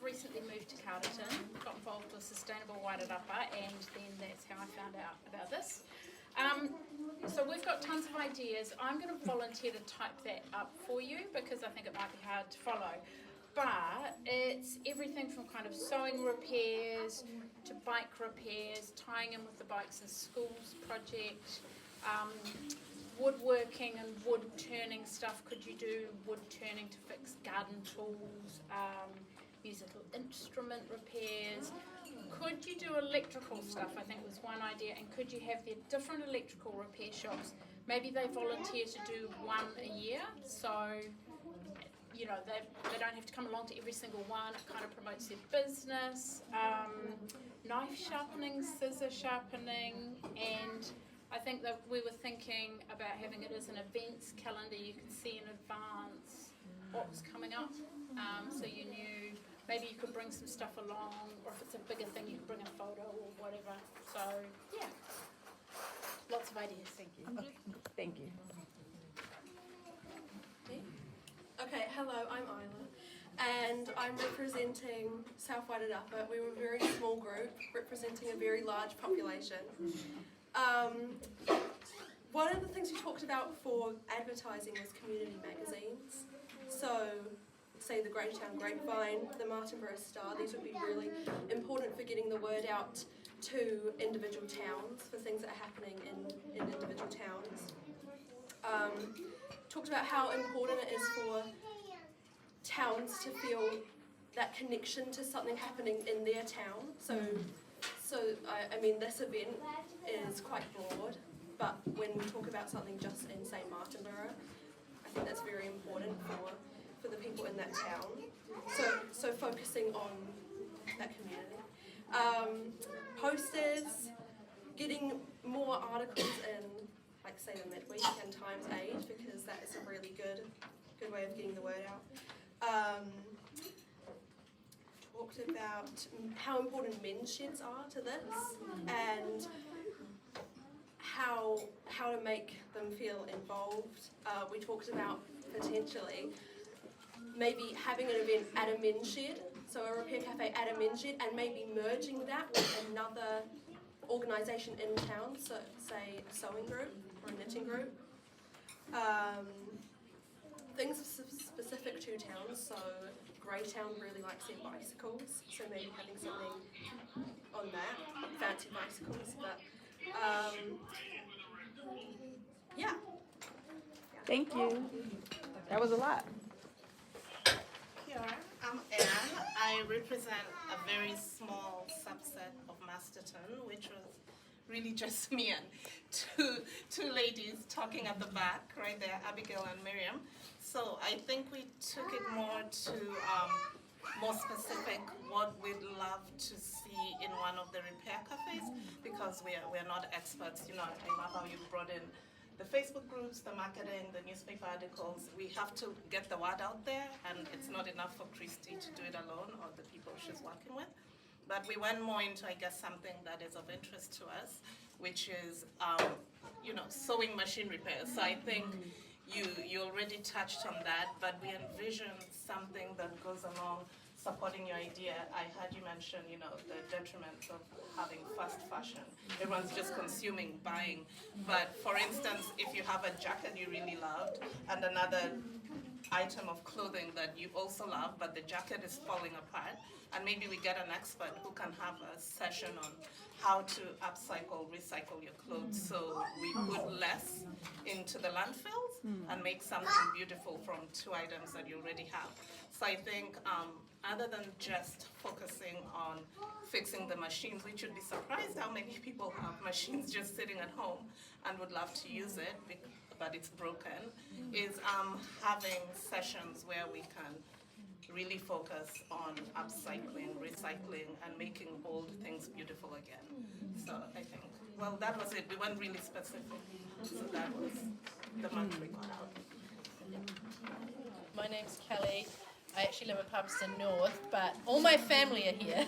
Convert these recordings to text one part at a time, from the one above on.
recently moved to Carterton, got involved with Sustainable Wairarapa, and then that's how I found out about this. So we've got tons of ideas. I'm going to volunteer to type that up for you because I think it might be hard to follow. But it's everything from kind of sewing repairs to bike repairs, tying in with the Bikes in Schools project, woodworking and wood turning stuff. Could you do wood turning to fix garden tools, musical instrument repairs? Could you do electrical stuff, I think was one idea, and could you have their different electrical repair shops? Maybe they volunteer to do one a year, so you know they don't have to come along to every single one. It kind of promotes their business. Knife sharpening, scissor sharpening, and I think that we were thinking about having it as an events calendar. You could see in advance what was coming up, so you knew. Maybe you could bring some stuff along, or if it's a bigger thing, you could bring a photo or whatever. So, yeah, lots of ideas. Thank you. Okay. Thank you. Okay, hello, I'm Isla, and I'm representing South Wairarapa. We were a very small group, representing a very large population. One of the things we talked about for advertising was community magazines. So, say the Greytown Grapevine, the Martinborough Star, these would be really important for getting the word out to individual towns, for things that are happening in individual towns. Talked about how important it is for towns to feel that connection to something happening in their town. So I mean, this event is quite broad, but when we talk about something just in, say, Martinborough, I think that's very important for the people in that town. So focusing on that community. Posters, getting more articles in, like say the Midweek and Times Age, because that is a really good way of getting the word out. Talked about how important men's sheds are to this, and how to make them feel involved. We talked about potentially maybe having an event at a men's shed, so a repair cafe at a men's shed, and maybe merging that with another organisation in town, so say a sewing group or a knitting group. Things specific to towns, so Greytown really likes their bicycles, so maybe having something on that, fancy bicycles, but yeah. Thank you. That was a lot. Here, I'm Anne. I represent a very small subset of Masterton, which was really just me and two ladies talking at the back, right there, Abigail and Miriam. So I think we took it more to more specific what we'd love to see in one of the repair cafes, because we're not experts. You know, I love how you brought in the Facebook groups, the marketing, the newspaper articles. We have to get the word out there, and it's not enough for Christy to do it alone or the people she's working with. But we went more into, I guess, something that is of interest to us, which is, you know, sewing machine repairs. So I think you already touched on that, but we envisioned something that goes along supporting your idea. I heard you mention, you know, the detriments of having fast fashion. Everyone's just consuming, buying. But for instance, if you have a jacket you really loved and another item of clothing that you also love, but the jacket is falling apart, and maybe we get an expert who can have a session on how to upcycle, recycle your clothes, so we put less into the landfills and make something beautiful from two items that you already have. So I think other than just focusing on fixing the machines, which you'd be surprised how many people have machines just sitting at home and would love to use it, but it's broken, is having sessions where we can really focus on upcycling, recycling, and making old things beautiful again. So I think, well, that was it. We weren't really specific. So that was the month we got out. My name's Kelly. I actually live in Palmerston North, but all my family are here.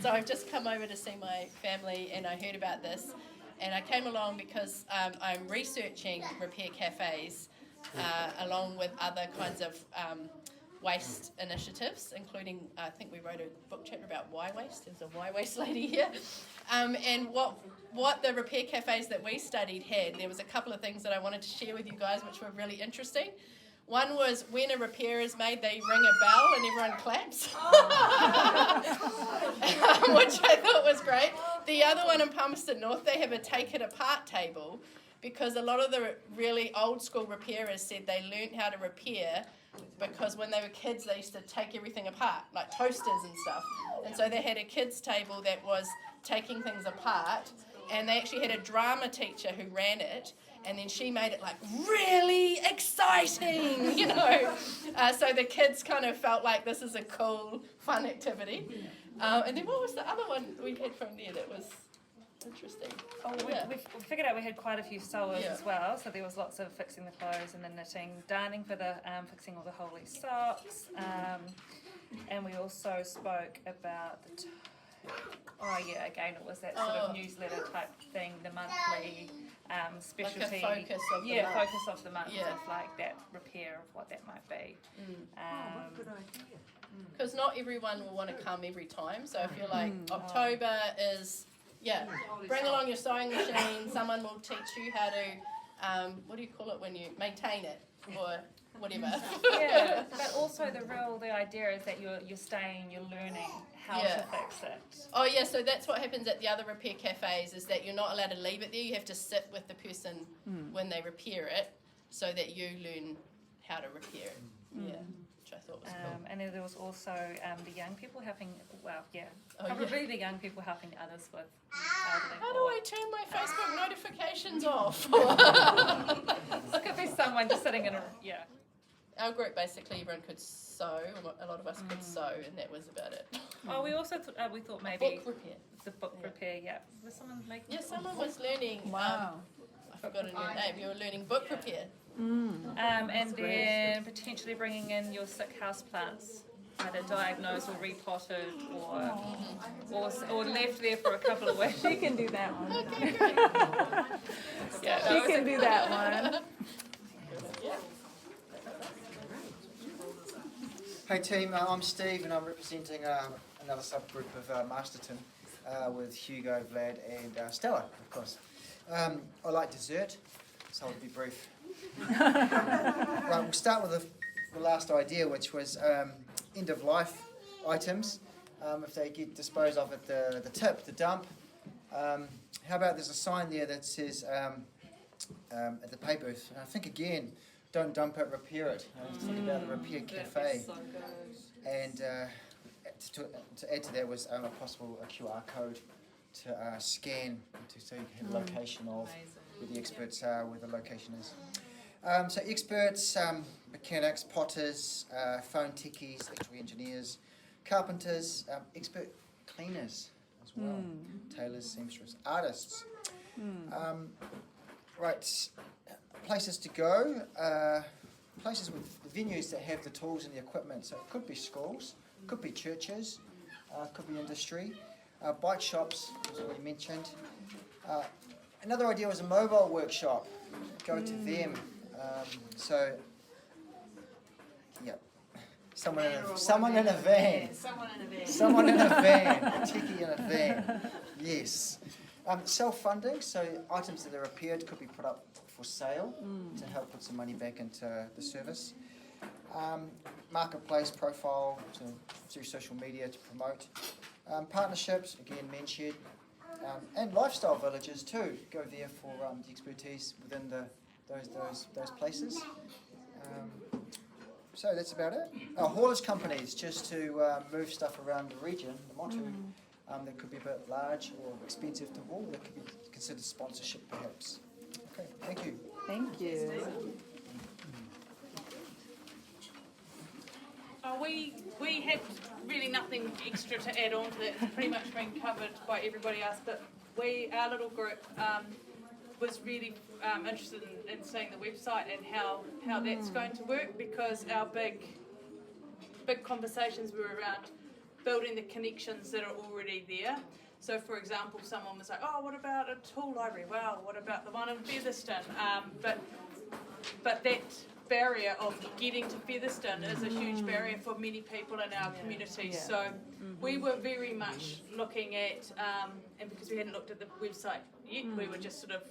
So I've just come over to see my family, and I heard about this. And I came along because I'm researching repair cafes along with other kinds of waste initiatives, including I think we wrote a book chapter about why waste. There's a why waste lady here, and what the repair cafes that we studied had. There was a couple of things that I wanted to share with you guys, which were really interesting. One was when a repair is made, they ring a bell and everyone claps, which I thought was great. The other one in Palmerston North, they have a take it apart table, because a lot of the really old school repairers said they learned how to repair because when they were kids they used to take everything apart, like toasters and stuff. And so they had a kids table that was taking things apart, and they actually had a drama teacher who ran it, and then she made it like really exciting, you know. So the kids kind of felt like this is a cool, fun activity. And then what was the other one we had from there that was interesting? Oh, we figured out we had quite a few sewers as well, so there was lots of fixing the clothes and the knitting, darning for the fixing all the holy socks, and we also spoke about the again it was that sort of newsletter type thing, the monthly specialty, like a focus of the month. Focus of the month, of like that repair of what that might be. What a good idea. Because not everyone will want to come every time, so if you're like October is bring along your sewing machine, someone will teach you how to what do you call it when you maintain it or whatever. Yeah, but also the idea is that you're staying, you're learning how to fix it. Oh yeah, so that's what happens at the other repair cafes, is that you're not allowed to leave it there. You have to sit with the person when they repair it, so that you learn how to repair it. Yeah, which I thought was cool. And then there was also the young people helping. Probably the young people helping others with. How do I turn my Facebook notifications off? It could be someone just sitting in a Our group, basically everyone could sew. A lot of us could sew, and that was about it. Oh, we also we thought maybe book repair. the book repair. Yeah, was someone making? Yeah, someone was learning. Wow. I forgot her name. You were learning book repair. And then potentially bringing in your sick house plants, either diagnosed or repotted or left there for a couple of weeks. She can do that one. Okay, great. She can do that one. Hey team, I'm Steve and I'm representing another subgroup of Masterton with Hugo, Vlad and Stella, of course. I like dessert, so I'll be brief. Right, we'll start with the last idea, which was end-of-life items. If they get disposed of at the tip, the dump. How about there's a sign there that says at the pay booth, and I think again, don't dump it, repair it. Think about the Repair Cafe. And to add to that was a possible QR code to scan so you can have a location of where the experts are, where the location is. So experts, mechanics, potters, phone techies, electrical engineers, carpenters, expert cleaners as well, tailors, seamstress, artists. Right, places to go, places with venues that have the tools and the equipment. So it could be schools, could be churches, could be industry, bike shops, as already mentioned. Another idea was a mobile workshop. Go to them. Someone in a van. Someone in a van. A techie in a van. Yes. Self-funding, so items that are repaired could be put up for sale to help put some money back into the service. Marketplace profile through social media to promote. Partnerships, again mentioned. And lifestyle villages too. Go there for the expertise within those places. So that's about it. Haulage companies, just to move stuff around the region, the Motu, that could be a bit large or expensive to haul. That could be considered sponsorship perhaps. Okay, thank you. Thank you. We had really nothing extra to add on to that. It's pretty much been covered by everybody else, but our little group was really interested in seeing the website and how that's going to work, because our big conversations were around building the connections that are already there. So for example, someone was like, oh, what about a tool library? Wow, what about the one in Featherston? But barrier of getting to Featherston is a huge barrier for many people in our community. Yeah. So we were very much looking at, and because we hadn't looked at the website yet, we were just sort of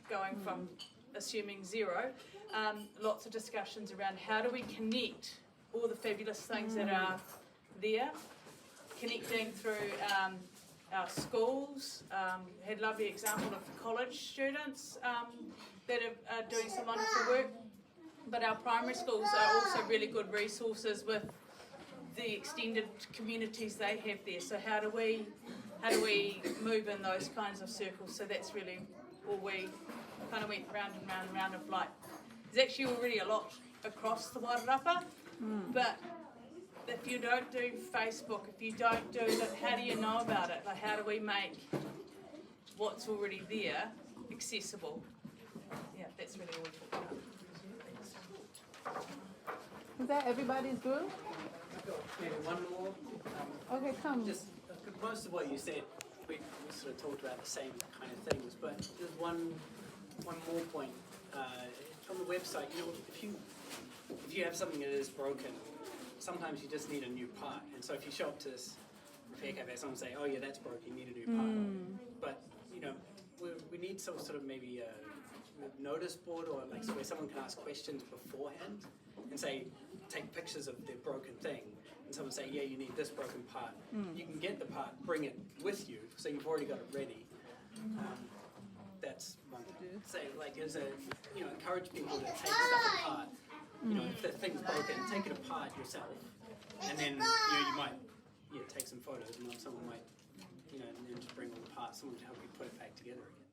going from assuming zero. Lots of discussions around how do we connect all the fabulous things that are there, connecting through our schools. Had a lovely example of college students that are doing some wonderful work. But our primary schools are also really good resources with the extended communities they have there. So how do we move in those kinds of circles? So that's really all we kind of went round and round and round of like. There's actually already a lot across the Wairarapa, but if you don't do Facebook, if you don't do that, how do you know about it? Like how do we make what's already there accessible? Yeah, that's really all we talked about. Is that everybody's group? Maybe one more. Okay, come. Just most of what you said, we sort of talked about the same kind of things, but there's one more point. On the website, you know, if you have something that is broken, sometimes you just need a new part. And so if you show up to this Repair Cafe, someone say, "Oh yeah, that's broken. You need a new part." But you know, we need some sort of maybe a notice board or like where someone can ask questions beforehand and say, take pictures of their broken thing, and someone say, yeah, you need this broken part. You can get the part, bring it with you, so you've already got it ready. That's one thing. So like encourage people to take stuff apart. You know, if the thing's broken, take it apart yourself, and then you might take some photos, and then someone might and then just bring all the parts, someone to help you put it back together again.